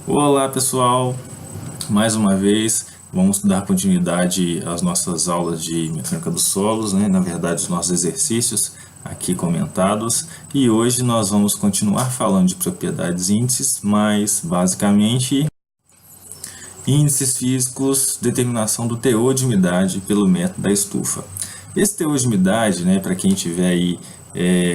Olá pessoal, mais uma vez vamos dar continuidade às nossas aulas de mecânica dos solos, né? Na verdade os nossos exercícios aqui comentados, e hoje nós vamos continuar falando de propriedades índices, mas basicamente índices físicos, determinação do teor de umidade pelo método da estufa. Esse teor de umidade, né, para quem estiver aí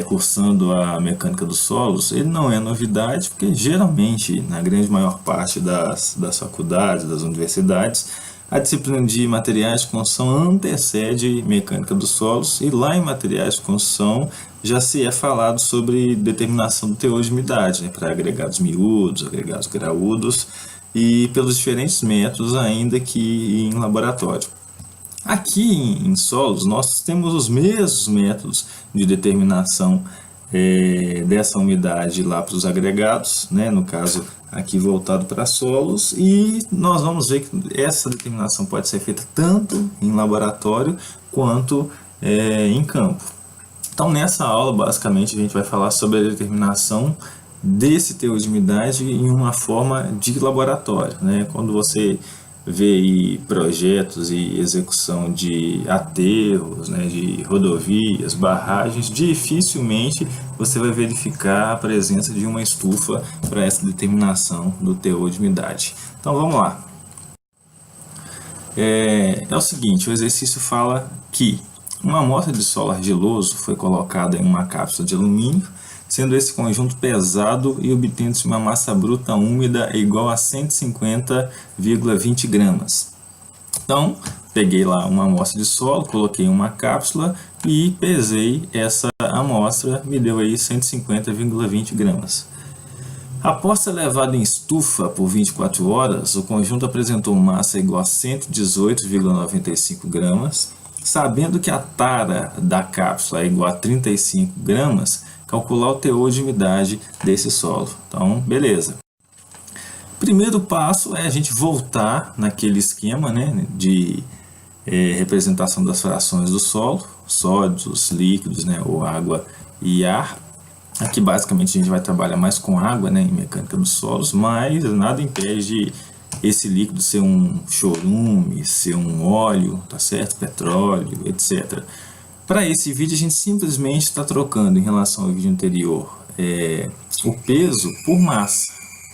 cursando a mecânica dos solos, ele não é novidade, porque geralmente, na grande maior parte das faculdades, das universidades, a disciplina de materiais de construção antecede mecânica dos solos, e lá em materiais de construção já se é falado sobre determinação do teor de umidade, né, para agregados miúdos, agregados graúdos, e pelos diferentes métodos, ainda que em laboratório. Aqui em solos, nós temos os mesmos métodos de determinação dessa umidade lá para os agregados, né? No caso aqui voltado para solos, e nós vamos ver que essa determinação pode ser feita tanto em laboratório quanto em campo. Então nessa aula basicamente a gente vai falar sobre a determinação desse teor de umidade em uma forma de laboratório, né? Quando você vê aí projetos e execução de aterros, né, de rodovias, barragens, dificilmente você vai verificar a presença de uma estufa para essa determinação do teor de umidade. Então vamos lá. É o seguinte, o exercício fala que uma amostra de solo argiloso foi colocada em uma cápsula de alumínio, sendo esse conjunto pesado e obtendo-se uma massa bruta úmida igual a 150,20 gramas. Então, peguei lá uma amostra de solo, coloquei em uma cápsula e pesei essa amostra, me deu aí 150,20 gramas. Após ser levado em estufa por 24 horas, o conjunto apresentou massa igual a 118,95 gramas. Sabendo que a tara da cápsula é igual a 35 gramas, calcular o teor de umidade desse solo. Então, beleza. Primeiro passo é a gente voltar naquele esquema, né, de representação das frações do solo, sólidos, líquidos, né, ou água e ar. Aqui basicamente a gente vai trabalhar mais com água, né, em mecânica dos solos, mas nada impede esse líquido ser um chorume, ser um óleo, tá certo? Petróleo, etc. Para esse vídeo a gente simplesmente está trocando em relação ao vídeo anterior o peso por massa,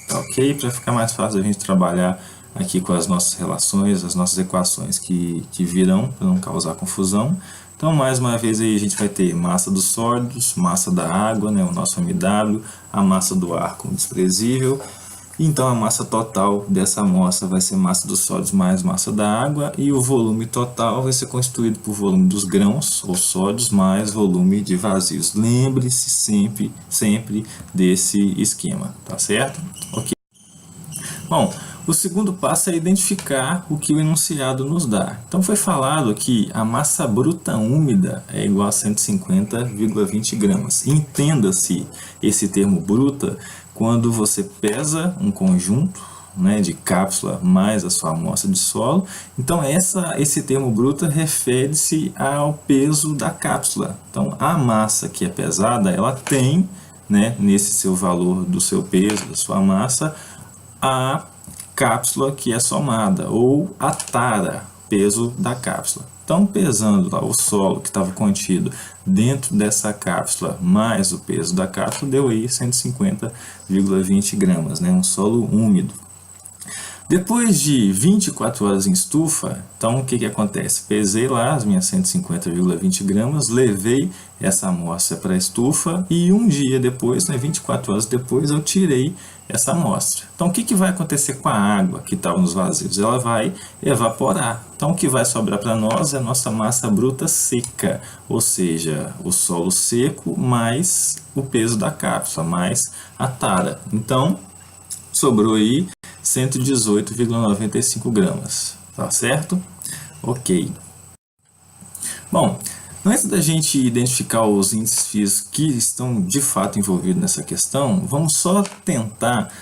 tá ok? Para ficar mais fácil a gente trabalhar aqui com as nossas relações, as nossas equações que virão, para não causar confusão. Então mais uma vez aí a gente vai ter massa dos sólidos, massa da água, né, o nosso MW, a massa do ar como desprezível. Então a massa total dessa amostra vai ser massa dos sólidos mais massa da água, e o volume total vai ser constituído por volume dos grãos ou sólidos mais volume de vazios. Lembre-se sempre desse esquema, tá certo? Ok. Bom, o segundo passo é identificar o que o enunciado nos dá. Então foi falado que a massa bruta úmida é igual a 150,20 gramas. Entenda-se esse termo bruta quando você pesa um conjunto, né, de cápsula mais a sua amostra de solo. Então esse termo bruta refere-se ao peso da cápsula. Então a massa que é pesada, ela tem, né, nesse seu valor do seu peso, da sua massa, a cápsula que é somada, ou a tara, peso da cápsula. Então, pesando lá o solo que estava contido dentro dessa cápsula, mais o peso da cápsula, deu aí 150,20 gramas, né? Um solo úmido. Depois de 24 horas em estufa, então o que acontece? Pesei lá as minhas 150,20 gramas, levei essa amostra para a estufa, e um dia depois, né, 24 horas depois, eu tirei essa amostra. Então o que vai acontecer com a água que estava nos vazios? Ela vai evaporar. Então o que vai sobrar para nós é a nossa massa bruta seca, ou seja, o solo seco mais o peso da cápsula, mais a tara. Então sobrou aí 118,95 gramas, tá certo? Ok. Bom, antes da gente identificar os índices físicos que estão de fato envolvidos nessa questão, vamos só tentar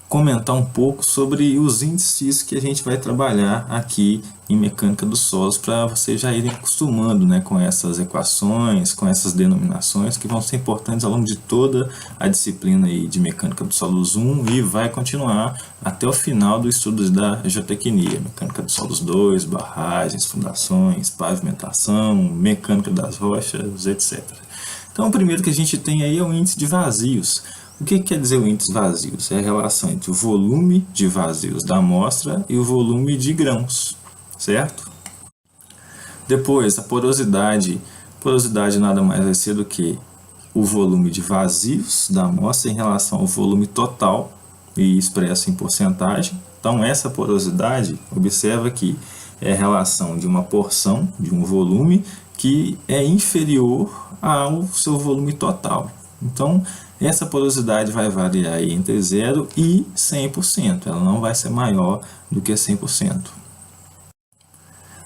comentar um pouco sobre os índices que a gente vai trabalhar aqui em mecânica dos solos, para vocês já irem acostumando, né, com essas equações, com essas denominações que vão ser importantes ao longo de toda a disciplina aí de mecânica dos solos 1 e vai continuar até o final do estudo da geotecnia, mecânica dos solos 2, barragens, fundações, pavimentação, mecânica das rochas, etc. Então o primeiro que a gente tem aí é o índice de vazios. O que quer dizer o índice de vazios? É a relação entre o volume de vazios da amostra e o volume de grãos, certo? Depois, a porosidade. Porosidade nada mais vai ser do que o volume de vazios da amostra em relação ao volume total e expresso em porcentagem. Então, essa porosidade, observa que é a relação de uma porção, de um volume, que é inferior ao seu volume total. Então, essa porosidade vai variar entre 0 e 100%, ela não vai ser maior do que 100%.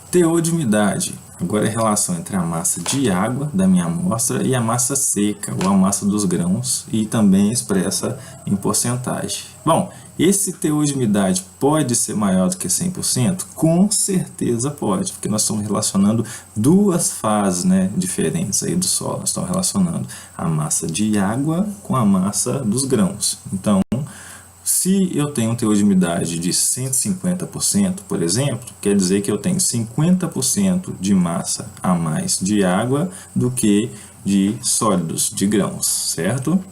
Teor de umidade, agora é a relação entre a massa de água da minha amostra e a massa seca, ou a massa dos grãos, e também expressa em porcentagem. Bom, esse teor de umidade pode ser maior do que 100%? Com certeza pode, porque nós estamos relacionando duas fases, né, diferentes aí do solo. Nós estamos relacionando a massa de água com a massa dos grãos. Então, se eu tenho um teor de umidade de 150%, por exemplo, quer dizer que eu tenho 50% de massa a mais de água do que de sólidos, de grãos, certo?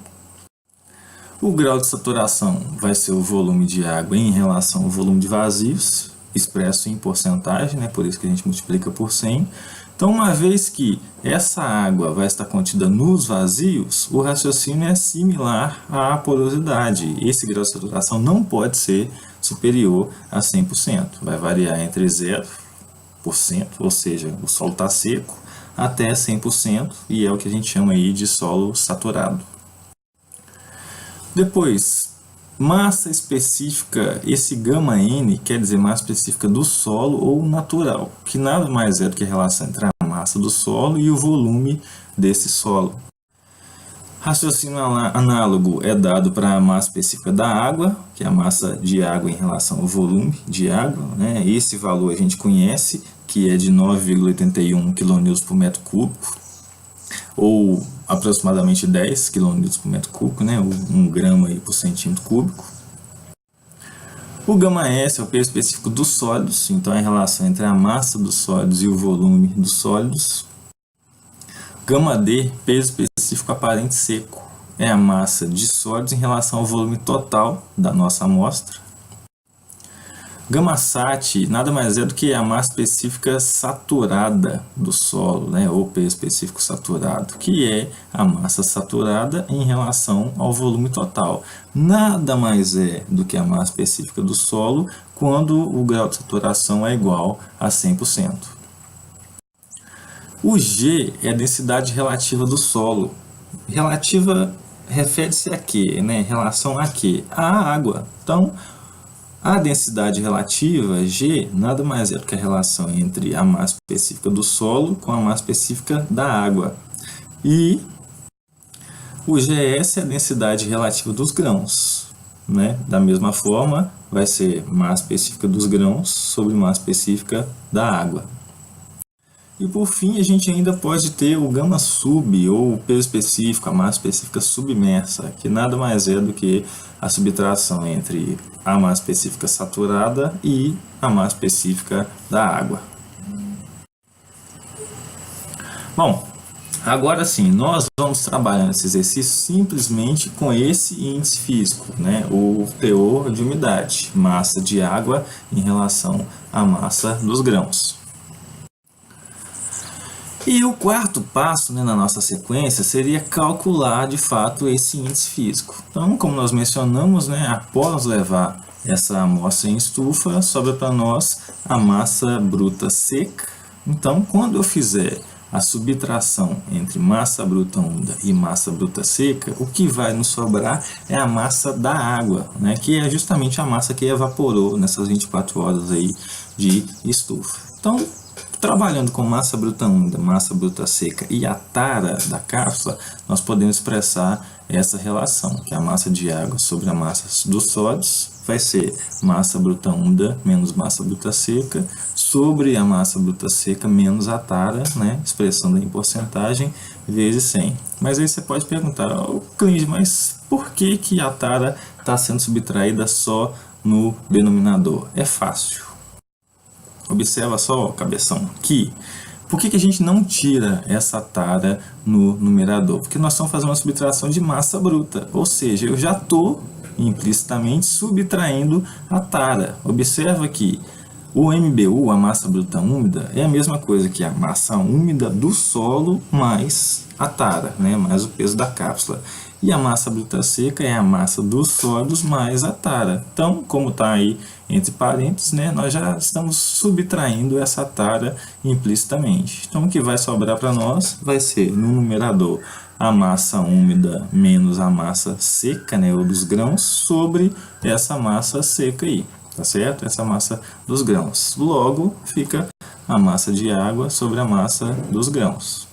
O grau de saturação vai ser o volume de água em relação ao volume de vazios, expresso em porcentagem, né? Por isso que a gente multiplica por 100. Então, uma vez que essa água vai estar contida nos vazios, o raciocínio é similar à porosidade. Esse grau de saturação não pode ser superior a 100%. Vai variar entre 0%, ou seja, o solo está seco, até 100%, e é o que a gente chama aí de solo saturado. Depois, massa específica, esse γN quer dizer massa específica do solo ou natural, que nada mais é do que a relação entre a massa do solo e o volume desse solo. Raciocínio análogo é dado para a massa específica da água, que é a massa de água em relação ao volume de água, né? Esse valor a gente conhece, que é de 9,81 kN por metro cúbico, ou aproximadamente 10 kN por metro cúbico, né? 1 grama aí por centímetro cúbico. O γS é o peso específico dos sólidos, então é a relação entre a massa dos sólidos e o volume dos sólidos. γD, peso específico aparente seco, é a massa de sólidos em relação ao volume total da nossa amostra. γSat nada mais é do que a massa específica saturada do solo, né, ou peso específico saturado, que é a massa saturada em relação ao volume total. Nada mais é do que a massa específica do solo quando o grau de saturação é igual a 100%. O G é a densidade relativa do solo. Relativa refere-se a quê? Né? Em relação a quê? A água. Então, a densidade relativa, G, nada mais é do que a relação entre a massa específica do solo com a massa específica da água. E o GS é a densidade relativa dos grãos, né? Da mesma forma, vai ser massa específica dos grãos sobre massa específica da água. E por fim, a gente ainda pode ter o γsub, ou o peso específico, a massa específica submersa, que nada mais é do que a subtração entre a massa específica saturada e a massa específica da água. Bom, agora sim, nós vamos trabalhar nesse exercício simplesmente com esse índice físico, né? O teor de umidade, massa de água em relação à massa dos grãos. E o quarto passo, né, na nossa sequência seria calcular de fato esse índice físico. Então, como nós mencionamos, né, após levar essa amostra em estufa, sobra para nós a massa bruta seca. Então, quando eu fizer a subtração entre massa bruta úmida e massa bruta seca, o que vai nos sobrar é a massa da água, né, que é justamente a massa que evaporou nessas 24 horas aí de estufa. Então, trabalhando com massa bruta úmida, massa bruta seca e a tara da cápsula, nós podemos expressar essa relação, que a massa de água sobre a massa dos sólidos vai ser massa bruta úmida menos massa bruta seca sobre a massa bruta seca menos a tara, né, expressando em porcentagem, vezes 100. Mas aí você pode perguntar, Clínio, mas por que a tara está sendo subtraída só no denominador? É fácil. Observa só, cabeção, que por que a gente não tira essa tara no numerador? Porque nós estamos fazendo uma subtração de massa bruta, ou seja, eu já estou implicitamente subtraindo a tara. Observa que o MBU, a massa bruta úmida, é a mesma coisa que a massa úmida do solo mais a tara, né, mais o peso da cápsula. E a massa bruta seca é a massa dos sólidos mais a tara. Então, como está aí entre parênteses, né, nós já estamos subtraindo essa tara implicitamente. Então, o que vai sobrar para nós vai ser, no numerador, a massa úmida menos a massa seca, né, ou dos grãos, sobre essa massa seca aí, tá certo? Essa massa dos grãos. Logo, fica a massa de água sobre a massa dos grãos.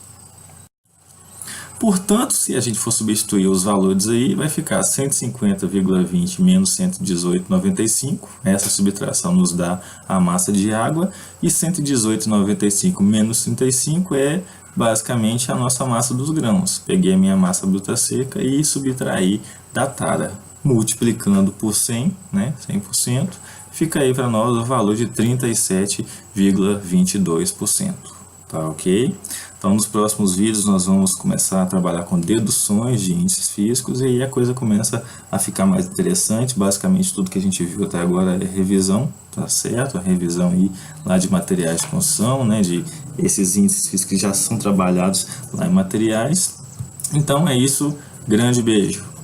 Portanto, se a gente for substituir os valores aí, vai ficar 150,20 menos 118,95. Essa subtração nos dá a massa de água. E 118,95 menos 35 é basicamente a nossa massa dos grãos. Peguei a minha massa bruta seca e subtraí da tara. Multiplicando por 100, né, 100%, fica aí para nós o valor de 37,22%. Tá ok? Então, nos próximos vídeos nós vamos começar a trabalhar com deduções de índices físicos e aí a coisa começa a ficar mais interessante. Basicamente, tudo que a gente viu até agora é revisão, tá certo? A revisão aí lá de materiais de construção, né? De esses índices físicos que já são trabalhados lá em materiais. Então, é isso. Grande beijo!